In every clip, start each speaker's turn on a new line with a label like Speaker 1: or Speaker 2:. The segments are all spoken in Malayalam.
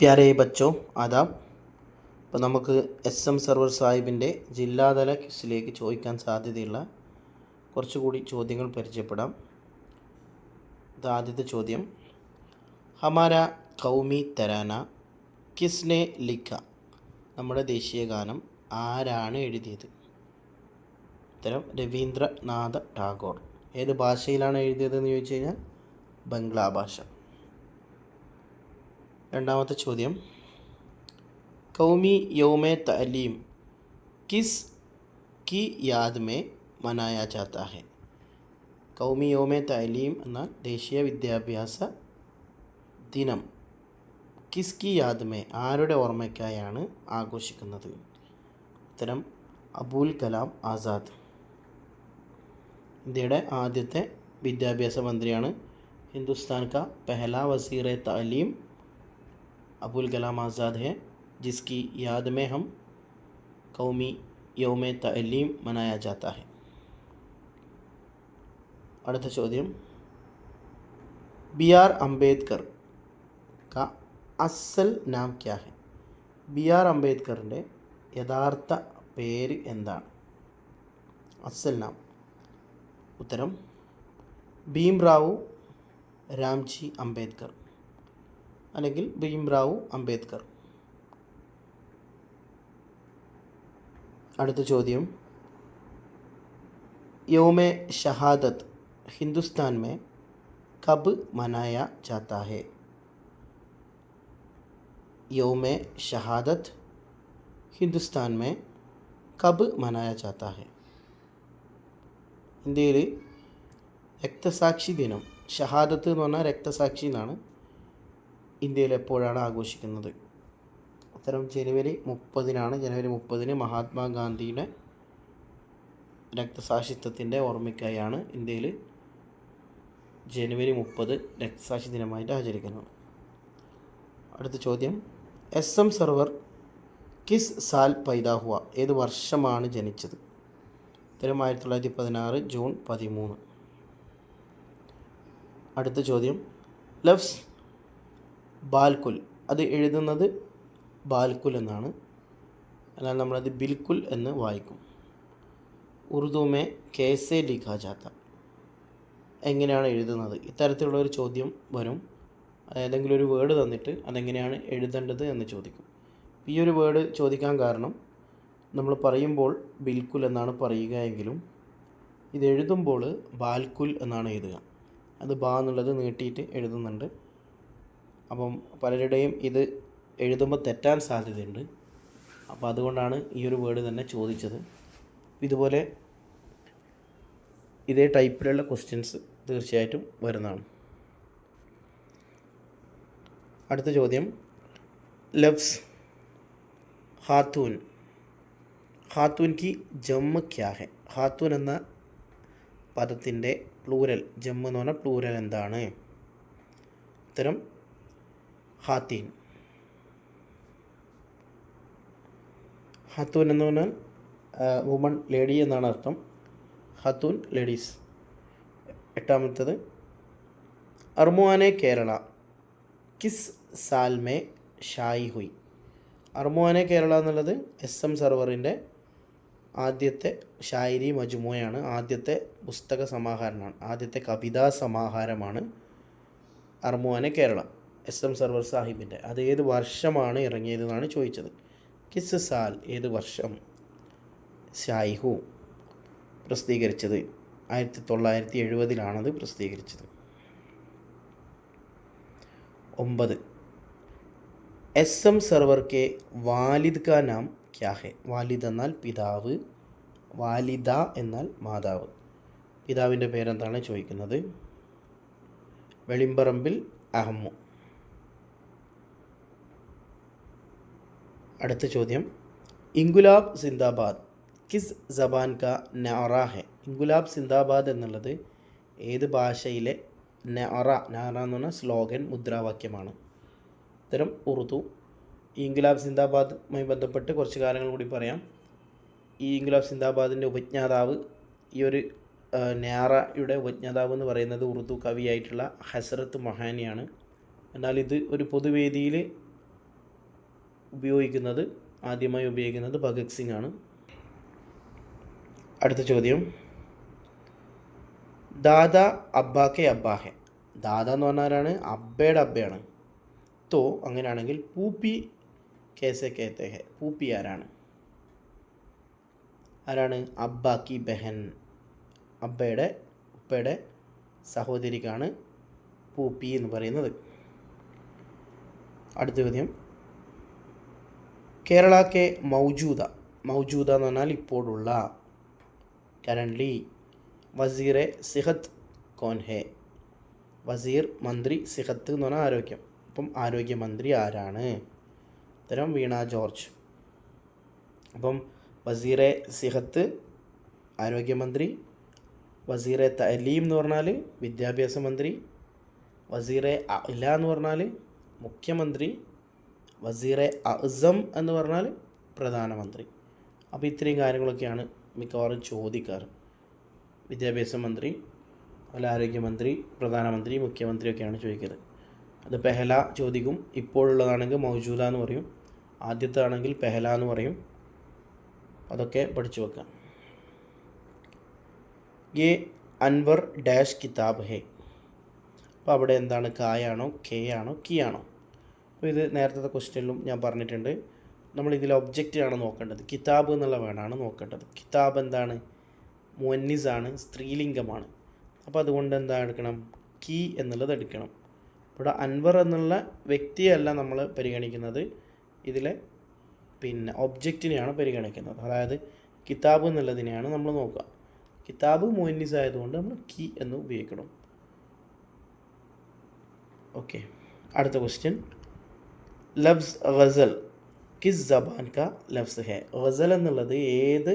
Speaker 1: പ്യാരെ ബച്ചോ ആദാബ്. ഇപ്പോൾ നമുക്ക് SM സർവർ സാഹിബിൻ്റെ ജില്ലാതല ക്വിസിലേക്ക് ചോദിക്കാൻ സാധ്യതയുള്ള കുറച്ചുകൂടി ചോദ്യങ്ങൾ പരിചയപ്പെടാം. ഇത് ആദ്യത്തെ ചോദ്യം, ഹമാര കൗമി തരാന കിസ്നെ ലിഖ, നമ്മുടെ ദേശീയ ഗാനം ആരാണ് എഴുതിയത്? ഉത്തരം രവീന്ദ്രനാഥ ടാഗോർ. ഏത് ഭാഷയിലാണ് എഴുതിയതെന്ന് ചോദിച്ചു കഴിഞ്ഞാൽ ബംഗ്ലാ ഭാഷ. രണ്ടാമത്തെ ചോദ്യം, കൗമി യൗമെ തഅലീം കിസ് കി യാദ് മേ മനായാ ജാത്താ ഹെ? കൗമി യൗമെ തഅലീം എന്നാൽ ദേശീയ വിദ്യാഭ്യാസ ദിനം കിസ് കി യാദ് മേ, ആരുടെ ഓർമ്മയ്ക്കായാണ് ആഘോഷിക്കുന്നത്? ഉത്തരം അബുൽ കലാം ആസാദ്. ഇന്ത്യയുടെ ആദ്യത്തെ വിദ്യാഭ്യാസ മന്ത്രിയാണ്. ഹിന്ദുസ്ഥാൻ കാ പെഹല വസീറെ താലീം अबुल कलाम आज़ाद है, जिसकी याद में हम कौमी यौम तअलीम मनाया जाता है. അടുത്ത ചോദ്യം, BR അംബേദ്കർ का അസൽ നാം ക്യാ ഹെ? BR അംബേദ്കറിൻ്റെ യഥാർത്ഥ പേര് എന്താണ്? അസൽ നാം. ഉത്തരം ഭീംറാവു രാംജി അംബേദ്കർ അല്ലെങ്കിൽ ഭീംറാവു അംബേദ്കർ. അടുത്ത ചോദ്യം, യൗമെ ഷഹാദത്ത് ഹിന്ദുസ്ഥാൻ में कब मनाया जाता है? യൗമെ ഷഹാദത്ത് ഹിന്ദുസ്ഥാൻ में कब मनाया जाता है? ഇന്ത്യയിൽ രക്തസാക്ഷി ദിനം, ഷഹാദത്ത് എന്ന് പറഞ്ഞാൽ രക്തസാക്ഷി എന്നാണ്, ഇന്ത്യയിൽ എപ്പോഴാണ് ആഘോഷിക്കുന്നത്? ഉത്തരം ജനുവരി 30-നാണ്. ജനുവരി 30 മഹാത്മാഗാന്ധിയുടെ രക്തസാക്ഷിത്വത്തിൻ്റെ ഓർമ്മയ്ക്കായാണ് ഇന്ത്യയിൽ ജനുവരി 30 രക്തസാക്ഷി ദിനമായിട്ട് ആചരിക്കുന്നത്. അടുത്ത ചോദ്യം, SM സർവർ കിസ് സാൽ പൈദാ ഹുവ? ഏത് വർഷമാണ് ജനിച്ചത്? ഉത്തരം 1916 ജൂൺ 13. അടുത്ത ചോദ്യം, ലഫ്സ് ബാൽകുൽ, അത് എഴുതുന്നത് ബാൽകുൽ എന്നാണ്, എന്നാൽ നമ്മളത് ബിൽക്കുൽ എന്ന് വായിക്കും. ഉറുദുമേ കേസെ ലിഖാ ജാത്ത, എങ്ങനെയാണ് എഴുതുന്നത്? ഇത്തരത്തിലുള്ള ഒരു ചോദ്യം വരും. ഏതെങ്കിലും ഒരു വേർഡ് തന്നിട്ട് അതെങ്ങനെയാണ് എഴുതേണ്ടത് എന്ന് ചോദിക്കും. ഈ ഒരു വേർഡ് ചോദിക്കാൻ കാരണം, നമ്മൾ പറയുമ്പോൾ ബിൽക്കുൽ എന്നാണ് പറയുക എങ്കിലും ഇത് എഴുതുമ്പോൾ ബാൽകുൽ എന്നാണ് എഴുതുക. അത് ബാ എന്നുള്ളത് നീട്ടിയിട്ട് എഴുതുന്നുണ്ട്. അപ്പം പലരുടെയും ഇത് എഴുതുമ്പോൾ തെറ്റാൻ സാധ്യതയുണ്ട്. അപ്പോൾ അതുകൊണ്ടാണ് ഈ ഒരു വേർഡ് തന്നെ ചോദിച്ചത്. ഇതുപോലെ ഇതേ ടൈപ്പിലുള്ള ക്വസ്റ്റ്യൻസ് തീർച്ചയായിട്ടും വരുന്നതാണ്. അടുത്ത ചോദ്യം, ലഫ്സ് ഖാത്തൂൻ, ഖാത്തൂൻ കി ജമ്മ് ക്യാ ഹെ? ഖാത്തൂൻ എന്ന പദത്തിൻ്റെ പ്ലൂരൽ, ജമ്മ് എന്ന് പറഞ്ഞാൽ പ്ലൂരൽ എന്താണ്? ഉത്തരം ഖാത്തീൻ. ഖാത്തൂൻ എന്ന് പറഞ്ഞാൽ വുമൺ, ലേഡി എന്നാണ് അർത്ഥം. ഖാത്തൂൻ ലേഡീസ്. എട്ടാമത്തത്, അർമുവാനെ കേരള കിസ് സാൽ മേ ഷായി ഹുയി? അർമുവാനെ കേരള എന്നുള്ളത് SM സർവറിൻ്റെ ആദ്യത്തെ ഷായരി മജ്മുഅയാണ്, ആദ്യത്തെ പുസ്തക സമാഹാരമാണ്, ആദ്യത്തെ കവിതാ സമാഹാരമാണ് അർമുവാനെ കേരള SM സർവർ സാഹിബിൻ്റെ. അത് ഏത് വർഷമാണ് ഇറങ്ങിയതെന്നാണ് ചോദിച്ചത്. കിസ് സാൽ, ഏത് വർഷം? ഷായിഹു പ്രസിദ്ധീകരിച്ചത് 1970-ലാണത് പ്രസിദ്ധീകരിച്ചത്. 9, SM സർവർ കെ വാലിദ് കാ നാം ക്യാ ഹെ? വാലിദ് എന്നാൽ പിതാവ്, വാലിദ എന്നാൽ മാതാവ്. പിതാവിൻ്റെ പേരെന്താണ് ചോദിക്കുന്നത്? വെളിമ്പറമ്പിൽ അഹമ്മു. അടുത്ത ചോദ്യം, ഇൻകുലാബ് സിന്ദാബാദ് കിസ് ജബാൻ കാ നഅറ ഹെ? ഇൻകുലാബ് സിന്ദാബാദ് എന്നുള്ളത് ഏത് ഭാഷയിലെ നഅറ എന്ന് പറഞ്ഞാൽ സ്ലോഗൻ, മുദ്രാവാക്യമാണ്? ഉത്തരം ഉറുദു. ഈ ഇൻകുലാബ് സിന്ദാബാദുമായി ബന്ധപ്പെട്ട് കുറച്ച് കാര്യങ്ങൾ കൂടി പറയാം. ഈ ഇൻകുലാബ് സിന്ദാബാദിൻ്റെ ഉപജ്ഞാതാവ്, ഈ ഒരു നഅറയുടെ ഉപജ്ഞാതാവ് എന്ന് പറയുന്നത് ഉറുദു കവിയായിട്ടുള്ള ഹസ്രത്ത് മൊഹാനിയാണ്. എന്നാൽ ഇത് ഒരു പൊതുവേദിയിൽ ആദ്യമായി ഉപയോഗിക്കുന്നത് ഭഗത് സിംഗ് ആണ്. അടുത്ത ചോദ്യം, ദാദ അബ്ബാക്കെ അബ്ബാഹെ. ദാദ എന്ന് പറഞ്ഞാലാണ് അബ്ബയുടെ അബ്ബയാണ്. തോ അങ്ങനെയാണെങ്കിൽ പൂപ്പി കേസെ കേത്തെ ഹെ. പൂപ്പി ആരാണ്? അബ്ബാക്കി ബഹൻ. അബ്ബയുടെ ഉപ്പയുടെ സഹോദരിക്കാണ് പൂപ്പി എന്ന് പറയുന്നത്. അടുത്ത ചോദ്യം, കേരളക്കെ മൗജൂദ. മൗജൂദ എന്ന് പറഞ്ഞാൽ ഇപ്പോഴുള്ള, കറൻ്റ്ലി വസീറെ സിഹത്ത് കോൻ ഹെ. വസീർ മന്ത്രി, സിഹത്ത് എന്ന് പറഞ്ഞാൽ ആരോഗ്യം. അപ്പം ആരോഗ്യമന്ത്രി ആരാണ്? ഉത്തരം വീണ ജോർജ്. അപ്പം വസീറെ സിഹത്ത് ആരോഗ്യമന്ത്രി, വസീറെ തലീം എന്ന് പറഞ്ഞാൽ വിദ്യാഭ്യാസ മന്ത്രി, വസീറെ അല എന്ന് പറഞ്ഞാൽ മുഖ്യമന്ത്രി, വസീറെ അസം എന്ന് പറഞ്ഞാൽ പ്രധാനമന്ത്രി. അപ്പോൾ ഇത്രയും കാര്യങ്ങളൊക്കെയാണ് മിക്കവാറും ചോദിക്കാറ്. വിദ്യാഭ്യാസ മന്ത്രി, അതുപോലെ ആരോഗ്യമന്ത്രി, പ്രധാനമന്ത്രി, മുഖ്യമന്ത്രിയൊക്കെയാണ് ചോദിക്കുന്നത്. അത് പെഹല ചോദിക്കും. ഇപ്പോഴുള്ളതാണെങ്കിൽ മൗജൂദ എന്ന് പറയും, ആദ്യത്താണെങ്കിൽ പെഹല എന്ന് പറയും. അതൊക്കെ പഠിച്ചു വെക്കാം. യേ അൻവർ ഡാഷ് കിതാബ് ഹേ. അപ്പോൾ അവിടെ എന്താണ്? കായാണോ, കെ ആണോ, കി ആണോ? അപ്പോൾ ഇത് നേരത്തെ ക്വസ്റ്റ്യനിലും ഞാൻ പറഞ്ഞിട്ടുണ്ട്. നമ്മളിതിൽ ഒബ്ജക്റ്റാണ് നോക്കേണ്ടത്, കിതാബ് എന്നുള്ള വേർഡാണ് നോക്കേണ്ടത്. കിതാബ് എന്താണ്? മുഅന്നിസാണ്, സ്ത്രീലിംഗമാണ്. അപ്പോൾ അതുകൊണ്ട് എന്താ എടുക്കണം? കി എന്നുള്ളത് എടുക്കണം. ഇവിടെ അൻവർ എന്നുള്ള വ്യക്തിയല്ല നമ്മൾ പരിഗണിക്കുന്നത്, ഇതിലെ ഒബ്ജക്റ്റിനെയാണ് പരിഗണിക്കുന്നത്. അതായത് കിതാബ് എന്നുള്ളതിനെയാണ് നമ്മൾ നോക്കുക. കിതാബ് മുഅന്നിസ് ആയതുകൊണ്ട് നമ്മൾ കി എന്ന് ഉപയോഗിക്കണം. ഓക്കെ, അടുത്ത ക്വസ്റ്റ്യൻ, ലഫ്സ് ഗസൽ കിസ് ജബാൻ കാ ലഫ്സ് ഹെ. ഗസൽ എന്നുള്ളത് ഏത്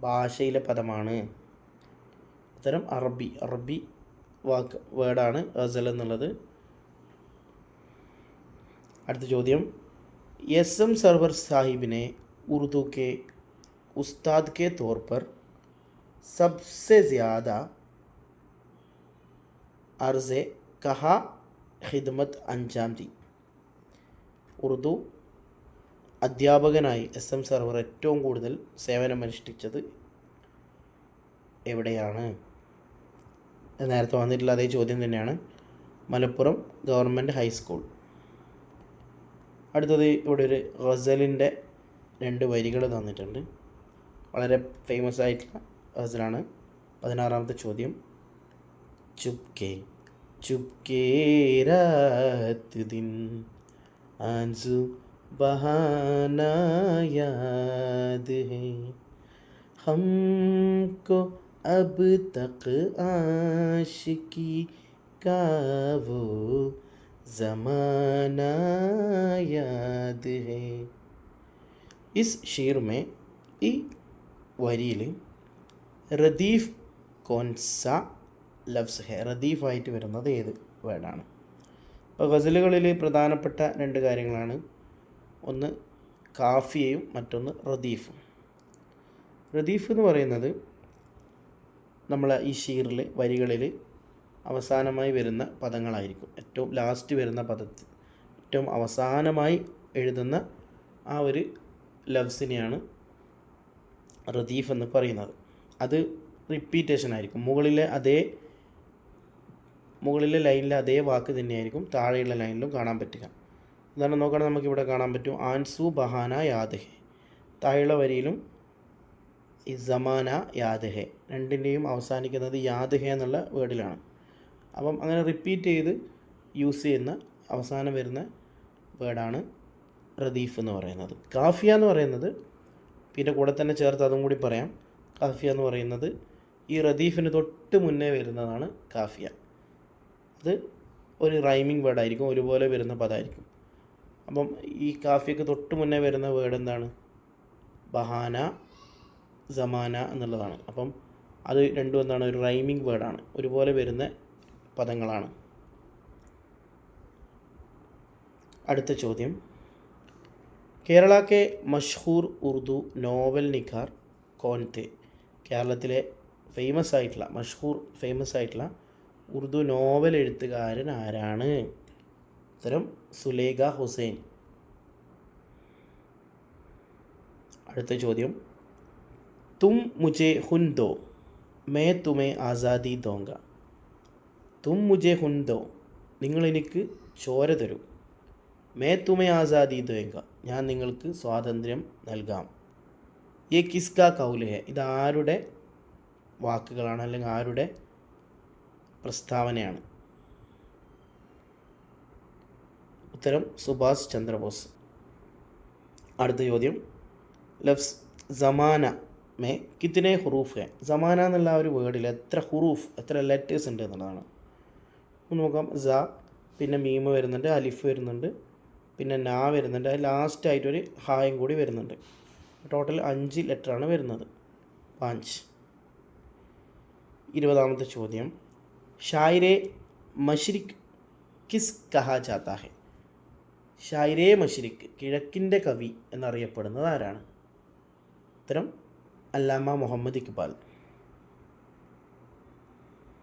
Speaker 1: ഭാഷയിലെ പദമാണ്? ഉത്തരം അറബി വേർഡാണ് ഗസൽ എന്നുള്ളത്. അടുത്ത ചോദ്യം, എസ്.എം. സർവർ സാഹിബിനെ ഉറുദു के उस्ताद के तौर पर सबसे ज़्यादा अर्ज़े कहाँ ഖിദ്മത്ത് അഞ്ചാം दी. ഉറുദു അധ്യാപകനായി എസ്.എം. സർവർ ഏറ്റവും കൂടുതൽ സേവനമനുഷ്ഠിച്ചത് എവിടെയാണ്? നേരത്തെ വന്നിട്ടുള്ള അതേ ചോദ്യം തന്നെയാണ്. Malappuram government high school. അടുത്തത് ഇവിടെ ഒരു ഗസലിൻ്റെ 2 വരികൾ തന്നിട്ടുണ്ട്. വളരെ ഫേമസ് ആയിട്ടുള്ള ഗസലാണ്. 16ാമത്തെ ചോദ്യം, ചുപ്കെ ചുപ്കെ രാത് ദിൻ ആൻസു ബഹാനാ യാദ് ഹൈ ഹംകോ അബ് തക് ആശിकी का वो ज़माना याद है. इस शेर में ഈ വരിയിൽ റദീഫ് കോൻസ ലഫ്സ് ഹെ. റദീഫായിട്ട് വരുന്നത് ഏത് വേർഡാണ്? അപ്പോൾ ഗസലുകളിൽ പ്രധാനപ്പെട്ട 2 കാര്യങ്ങളാണ്. ഒന്ന് കാഫിയയും മറ്റൊന്ന് റദീഫും. റദീഫ് എന്ന് പറയുന്നത് നമ്മളെ ഈ ഷീറിൽ വരികളിൽ അവസാനമായി വരുന്ന പദങ്ങളായിരിക്കും. ഏറ്റവും ലാസ്റ്റ് വരുന്ന പദത്തിൽ ഏറ്റവും അവസാനമായി എഴുതുന്ന ആ ഒരു ലഫ്സിനെയാണ് റദീഫ് എന്ന് പറയുന്നത്. അത് റിപ്പീറ്റേഷൻ ആയിരിക്കും. മുകളിലെ ലൈനിലെ അതേ വാക്ക് തന്നെയായിരിക്കും താഴെയുള്ള ലൈനിലും കാണാൻ പറ്റുക. ഉദാഹരണം നോക്കുകയാണെങ്കിൽ നമുക്കിവിടെ കാണാൻ പറ്റും, ആൻസു ബഹാന യാദ് ഹെ. താഴെയുള്ള വരിയിലും ഈ സമാന യാദ് ഹെ, രണ്ടിൻ്റെയും അവസാനിക്കുന്നത് യാദ് ഹെ എന്നുള്ള വേർഡിലാണ്. അപ്പം അങ്ങനെ റിപ്പീറ്റ് ചെയ്ത് യൂസ് ചെയ്യുന്ന അവസാനം വരുന്ന വേർഡാണ് റദീഫ് എന്ന് പറയുന്നത്. കാഫിയ എന്ന് പറയുന്നത് പിന്നെ കൂടെ തന്നെ ചേർത്ത് അതും കൂടി പറയാം. കാഫിയ എന്ന് പറയുന്നത് ഈ റദീഫിന് തൊട്ട് മുന്നേ വരുന്നതാണ് കാഫിയ. അത് ഒരു റൈമിങ് വേർഡായിരിക്കും, ഒരുപോലെ വരുന്ന പദമായിരിക്കും. അപ്പം ഈ കാഫിയക്ക് തൊട്ട് മുന്നേ വരുന്ന വേർഡ് എന്താണ്? ബഹാന, സമാന എന്നുള്ളതാണ്. അപ്പം അത് രണ്ടും എന്താണ്? ഒരു റൈമിങ് വേർഡാണ്, ഒരുപോലെ വരുന്ന പദങ്ങളാണ്. അടുത്ത ചോദ്യം, കേരളക്കെ മഷ്ഹൂർ ഉറുദു നോവൽ നിഖാർ കോൻ തെ. കേരളത്തിലെ ഫേമസ് ആയിട്ടുള്ള ഉറുദു നോവൽ എഴുത്തുകാരൻ ആരാണ്? ഉത്തരം സുലേഖ ഹുസൈൻ. അടുത്ത ചോദ്യം, തും മുझे हुन दो मैं तुम्हें ആസാദി ദോങ്ക. തും മുझे हुन दो, നിങ്ങൾ എനിക്ക് ചോര തരൂ. मैं तुम्हें ആസാദി ദോങ്ക, ഞാൻ നിങ്ങൾക്ക് സ്വാതന്ത്ര്യം നൽകാം. ये किसका कौल है, ഇത് ആരുടെ വാക്കുകളാണ് അല്ലെങ്കിൽ ആരുടെ പ്രസ്താവനയാണ്? ഉത്തരം സുഭാഷ് ചന്ദ്രബോസ്. അടുത്ത ചോദ്യം, ലഫ്സ് സമാന മേ കിത്തനെ ഹുറൂഫ് ഹെ. സമാന എന്നുള്ള ഒരു വേർഡിൽ എത്ര ഹുറൂഫ്, എത്ര ലെറ്റേഴ്സ് ഉണ്ട് എന്നുള്ളതാണ്. നോക്കാം. സ, പിന്നെ മീമ് വരുന്നുണ്ട്, അലിഫ് വരുന്നുണ്ട്, പിന്നെ നാ വരുന്നുണ്ട്, അത് ലാസ്റ്റായിട്ടൊരു ഹായും കൂടി വരുന്നുണ്ട്. ടോട്ടൽ 5 ലെറ്ററാണ് വരുന്നത്. 5. 20ാമത്തെ ചോദ്യം, ഷായിരെ മഷ്രിഖ് കിസ് കഹാ ജാത്താ ഹെ. ഷായിരെ മഷ്രിഖ്, കിഴക്കിൻ്റെ കവി എന്നറിയപ്പെടുന്നത് ആരാണ്? ഉത്തരം അല്ലാമ മുഹമ്മദ് ഇക്ബാൽ.